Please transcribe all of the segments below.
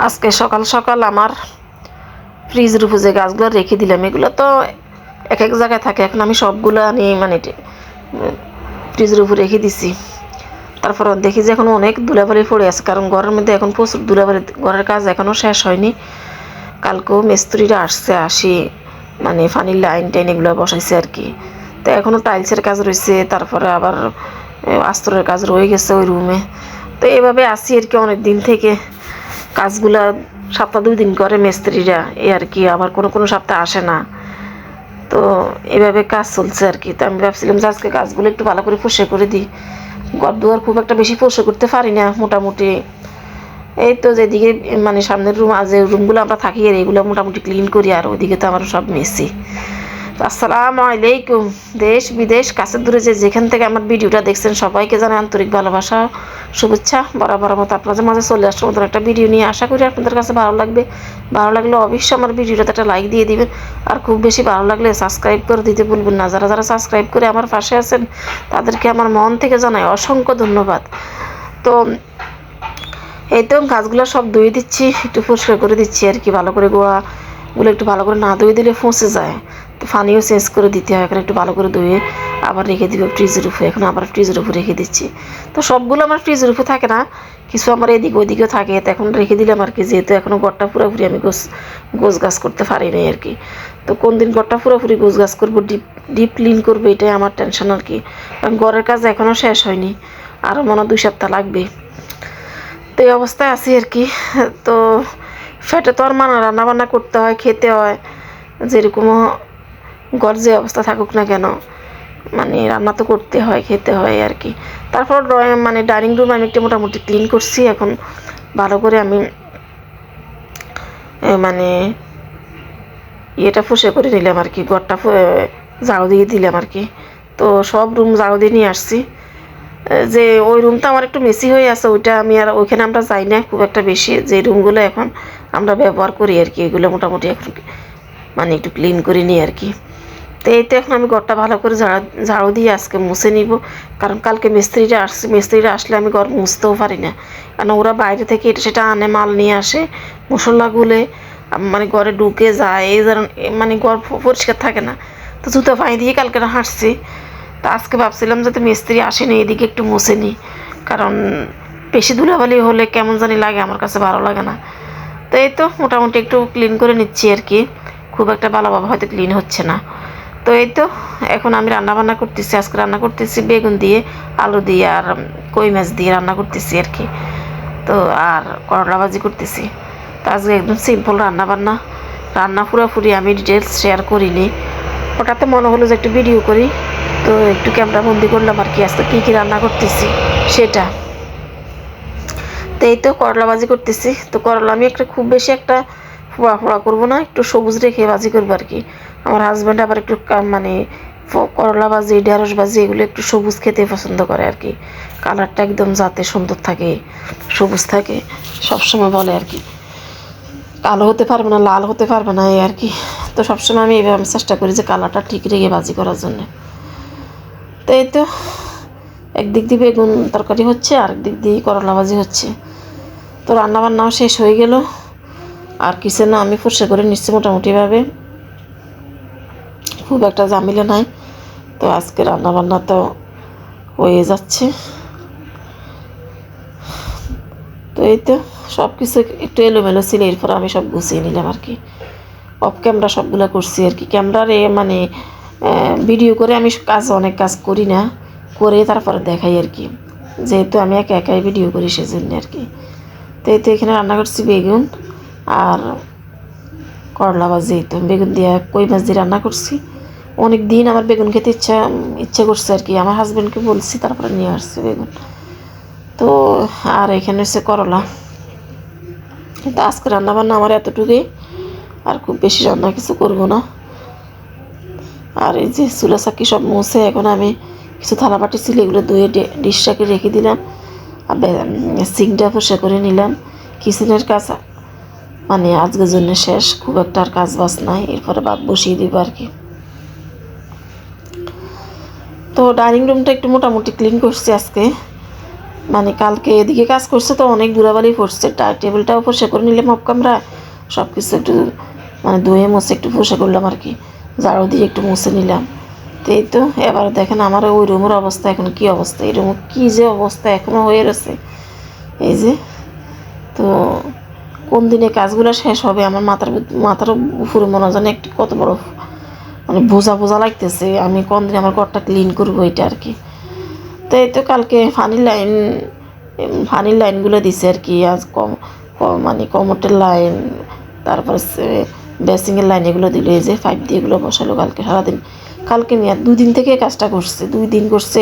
আজকে সকাল সকাল আমার ফ্রিজের উপর যে গাছগুলো রেখে দিলাম, এগুলো তো এক এক জায়গায় থাকে। এখন আমি সবগুলো আনি ফ্রিজের উপর রেখে দিছি। তারপর দেখি যে এখন অনেক ধুলাবালি পড়ে আছে, কারণ ঘরের মধ্যে এখন প্রচুর ধুলাবালি। ঘরের কাজ এখনও শেষ হয়নি। কালকেও মিস্ত্রিরা আসি পানির লাইন টাইন এগুলো বসাইছে আর কি। তো এখনও টাইলসের কাজ রয়েছে, তারপরে আবার আস্তরের কাজ রয়ে গেছে ওই রুমে। তো এভাবে আসি আর কি অনেক দিন থেকে। কাজগুলা সপ্তাহ 2 দিন করে মিস্ত্রিরা, এই আর কি। আবার কোনো সপ্তাহ আসে না। তো এভাবে কাজ চলছে আর কি। তো আমি ভাবছিলাম যে আজকে কাজগুলো একটু ভালো করে পরিষ্কার করে দিই। ঘর দুয়ার খুব একটা বেশি পরিষ্কার করতে পারি না, মোটামুটি এই তো যেদিকে সামনের রুম যে রুমগুলো আমরা থাকি আর এইগুলো মোটামুটি ক্লিন করি, আর ওইদিকে তো আমার সব মেসি। আসসালামু আলাইকুম। দেশ বিদেশ কাছে দূরে যেখান থেকে আমার ভিডিওটা দেখছেন সবাইকে জানাই আন্তরিক ভালোবাসা, শুভেচ্ছা। বরাবর মতো আপনাদের মাঝে চলে আসছে নতুন একটা ভিডিও নিয়ে। আশা করি আপনাদের কাছে ভালো লাগবে। ভালো লাগলে অবশ্যই আমার ভিডিওটাতে একটা লাইক দিয়ে দিবেন, আর খুব বেশি ভালো লাগলে সাবস্ক্রাইব করে দিতে ভুলবেন না। যারা যারা সাবস্ক্রাইব করে আমার পাশে আছেন তাদেরকে আমার মন থেকে জানাই অসংখ্য ধন্যবাদ। তো এই তো গাছগুলো সব ধুয়ে দিচ্ছি, একটু পরিষ্কার করে দিচ্ছি আর কি। ভালো করে গোড়াগুলো একটু ভালো করে না ধুয়ে দিলে ফসে যায়, তো পানিও চেঞ্জ করে দিতে হয়। এখন একটু ভালো করে ধুয়ে আবার রেখে দিব ফ্রিজের উপরে। এখন আবার ফ্রিজের উপরে রেখে দিচ্ছি। তো সবগুলো আমার ফ্রিজের উপরে থাকে না, কিছু আমার এদিকে ওইদিকেও থাকে। তো এখন রেখে দিলাম আর কি, যেহেতু এখনও ঘরটা পুরোপুরি আমি গোছ গাছ করতে পারি নাই আর কি। তো কোন দিন ঘরটা পুরোপুরি গোছ গাছ করবো, ডিপ ক্লিন করবো, এটাই আমার টেনশন আর কি। কারণ ঘরের কাজ এখনও শেষ হয়নি, আরও মনে 2 সপ্তাহ লাগবে। তো এই অবস্থায় আছি আর কি। তো ফ্যাটে তো আর রান্নাবান্না করতে হয়, খেতে হয়, যেরকম ঘর যে অবস্থা থাকুক না কেন, রান্না তো করতে হয়, খেতে হয় আর কি। তারপর ডাইনিং রুম আমি একটু মোটামুটি ক্লিন করছি। এখন ভালো করে আমি ইয়েটা ফুসে করে নিলাম আর কি, ঘরটা ঝাড়ু দিয়ে দিলাম আর কি। তো সব রুম ঝাড়ু দিয়ে নিয়ে আসছি। যে ওই রুমটা আমার একটু মেসি হয়ে আছে, ওইটা আমি আর ওইখানে আমরা যাই না খুব একটা বেশি। যে রুমগুলো এখন আমরা ব্যবহার করি আর কি, এগুলো মোটামুটি এখন একটু ক্লিন করে নিই আর কি। তো এই তো এখন আমি ঘরটা ভালো করে ঝাড়ু দিয়ে আজকে মুছে নিব। কারণ কালকে মিস্ত্রিরা আসলে আমি ঘর মুছতেও পারি না, কারণ ওরা বাইরে থেকে এটা সেটা আনে, মাল নিয়ে আসে, মশলা গুলে ঘরে ঢুকে যায়, এই ধরনের ঘর পরিষ্কার থাকে না। তো জুতো পায়ে দিয়ে কালকে হাঁটছি। তো আজকে ভাবছিলাম যাতে মিস্ত্রি আসেনি, এদিকে একটু মুছে নিই, কারণ বেশি ধুলাবালি হলে কেমন জানি লাগে, আমার কাছে ভালো লাগে না। তো এই তো মোটামুটি একটু ক্লিন করে নিচ্ছি আর কি। খুব একটা ভালোভাবে হয়তো ক্লিন হচ্ছে না। তো এই তো এখন আমি রান্নাবান্না করতেছি। আজকে রান্না করতেছি বেগুন দিয়ে, আলু দিয়ে, আর কই মাছ দিয়ে রান্না করতেছি আর কি। তো আর করলা ভাজি করতেছি। তো আজকে একদম সিম্পল রান্না পুরোপুরি আমি ডিটেলস শেয়ার করিনি। ওটাতে মনে হলো যে একটু ভিডিও করি, তো একটু ক্যামেরা বন্দি করলাম আর কি। আজকে কী রান্না করতেছি সেটা। তো এই তো করলা ভাজি করতেছি। তো করলা আমি খুব বেশি একটা ফোড়া করবো না, একটু সবুজ রেখে ভাজি করবো আর কি। আমার হাজব্যান্ড আবার একটু করলা ভাজি, ঢেঁড়স ভাজি এগুলো একটু সবুজ খেতে পছন্দ করে আর কি। কালারটা একদম যাতে সুন্দর থাকে, সবুজ থাকে, সবসময় বলে আর কি। কালো হতে পারবে না, লাল হতে পারবে না, এই আর কি। তো সবসময় আমি এইভাবে চেষ্টা করি যে কালারটা ঠিক রেখে ভাজি করার জন্য। তো এই তো একদিক দিয়ে বেগুন তরকারি হচ্ছে, আরেক দিক দিয়ে করলা ভাজি হচ্ছে। তো রান্নাবান্নাও শেষ হয়ে গেল, আর কিচেনও আমি পরিষ্কার করে নিচ্ছি মোটামুটিভাবে, খুব একটা ঝামেলা নাই। তো আজকে রান্নাবান্না তো হয়ে যাচ্ছে। তো এই তো সব কিছু একটু এলোমেলো ছিল, এরপর আমি সব গুছিয়ে নিলাম আর কি। অফ ক্যামেরা সবগুলো করছি আর কি। ক্যামেরারে ভিডিও করে আমি অনেক কাজ করি না, করে তারপরে দেখাই আর কি, যেহেতু আমি একাই ভিডিও করি সেজন্য আর কি। তো এই তো এখানে রান্না করছি বেগুন আর করলা ভাজি। তো বেগুন দিয়ে কই মাছ দিয়ে রান্না করছি। অনেক দিন আমার বেগুন খেতে ইচ্ছা করছে আর কি। আমার হাজব্যান্ডকে বলছি, তারপরে নিয়ে আসছি বেগুন। তো আর এখানে হচ্ছে করলা। কিন্তু আজকে রান্নাবান্না আমার এতটুকুই, আর খুব বেশি রান্না কিছু করবো না। আর এই যে চুলা চাকি সব মুছে এখন আমি কিছু থালাবাটি ছিল এগুলো ধুয়ে ডিশটাকে রেখে দিলাম, আর সিঙ্কটা পরিষ্কার করে নিলাম। কিচেনের কাজ আজকের জন্য শেষ, খুব একটা আর কাজ বাজ নাই। এরপরে ভাত বসিয়ে দিব আর কি। তো ডাইনিং রুমটা একটু মোটামুটি ক্লিন করছি আজকে। মানে কালকে এদিকে কাজ করছে তো অনেক ধুলাবালি পড়ছে, টেবিলটাও পরিষ্কার করে নিলাম অফ ক্যামেরা, সব কিছু একটু মানে ধুয়ে মুছে একটু পরিষ্কার করলাম আর কি, ঝাড়ু দিয়ে একটু মুছে নিলাম। তো এই তো এবার দেখেন আমার ওই রুমের অবস্থা এখন কী অবস্থা, এই রুমের কী যে অবস্থা এখনও হয়ে রয়েছে এই যে। তো কোন দিনে কাজগুলো শেষ হবে আমার মাথার উপরে মনে হয় একটু কত বড় মানে বোঝা বোঝা লাগতেছে, আমি কোন দিন আমার ঘরটা ক্লিন করবো এটা আর কি। তো এই তো কালকে ফানির লাইনগুলো দিছে আর কি, আজ মানে কমোটের লাইন, তারপরে বেসিংয়ের লাইন এগুলো দিল, এই যে পাইপ দিয়ে এগুলো বসালো কালকে সারাদিন। কালকে নিয়ে 2 দিন থেকে কাজটা করছে, 2 দিন করছে,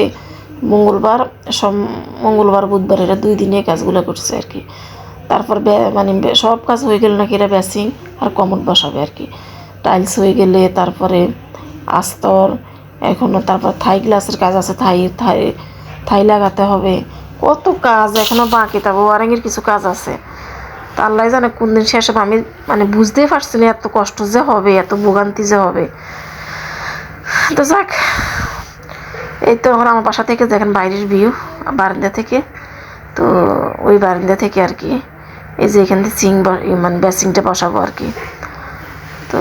মঙ্গলবার বুধবার এরা 2 দিনে কাজগুলো করছে আর কি। তারপর মানে সব কাজ হয়ে গেল নাকি এরা বেসিং আর কমোড বসাবে আর কি, টাইলস হয়ে গেলে তারপরে আস্তর এখনও, তারপর থাই গ্লাসের কাজ আছে, থাই লাগাতে হবে, কত কাজ এখনও বাকি, তারপর ওয়ারিংয়ের কিছু কাজ আছে। তা আল্লাহ জানে কোন দিন শেষ হবে, আমি মানে বুঝতেই পারছি না এত কষ্ট যে হবে, এত ভোগান্তি যে হবে। তো যাক, এই তো এখন আমার বাসা থেকে দেখেন বাইরের ভিউ, বারান্দা থেকে। তো ওই বারান্দা থেকে আর কি এই যে এখান থেকে মানে বেসিংটা বসাবো আর কি। তো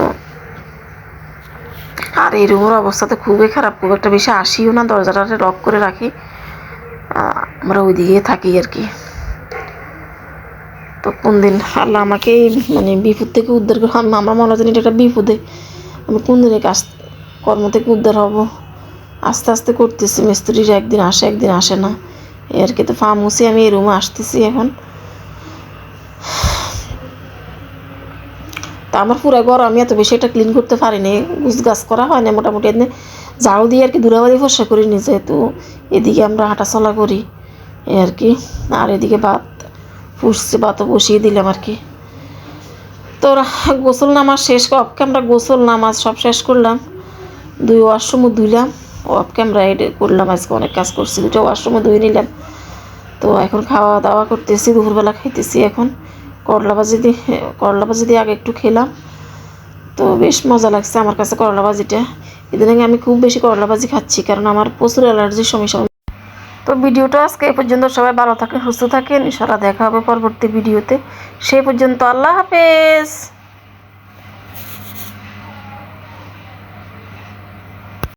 আর এই রুমের অবস্থা তো খুবই খারাপ, খুব একটা বেশি আসিও না, দরজাটা লক করে রাখি, আমরা ওইদিকে থাকি আর কি। তো কোন দিন আল্লাহ আমাকে মানে বিপদ থেকে উদ্ধার করে, আমার মনে হয় এটা একটা বিপদে, আমি কোন দিনে কাজ কর্ম থেকে উদ্ধার হব। আস্তে আস্তে করতেছি, মিস্ত্রিরা একদিন আসে একদিন আসে না এই আর কি। তো ফার্মুসি আমি এই রুমে আসতেছি এখন। তা আমার পুরো ঘর আমি এত বেশি এটা ক্লিন করতে পারিনি, গাছ করা হয় না মোটামুটি, এনে ঝাড়ু দিয়ে আর কি ধুলাবালি ফসা করি নি, যেহেতু এদিকে আমরা হাঁটাচলা করি এই আর কি। আর এদিকে ভাত ফুটছে, ভাতও বসিয়ে দিলাম আর কি। তো গোসল নামাজ শেষ, অফ ক্যামেরা গোসল নামাজ সব শেষ করলাম, 2 ওয়াশরুমও ধুইলাম, অফ ক্যামেরা করলাম, আজকে অনেক কাজ করছি, 2টা ওয়াশরুমও ধুয়ে নিলাম। তো এখন খাওয়া দাওয়া করতেছি, দুপুরবেলা খাইতেছি এখন করলা ভাজি দিয়ে আগে একটু খেলাম, তো বেশ মজা লাগছে আমার কাছে করলা ভাজিটা। ইদানিং আমি খুব বেশি করলা ভাজি খাচ্ছি, কারণ আমার প্রচুর অ্যালার্জির সমস্যা। তো ভিডিওটা আজকে এই পর্যন্ত, সবাই ভালো থাকেন সুস্থ থাকেন, ইনশাআল্লাহ দেখা হবে পরবর্তী ভিডিওতে, সেই পর্যন্ত আল্লাহ হাফেজ।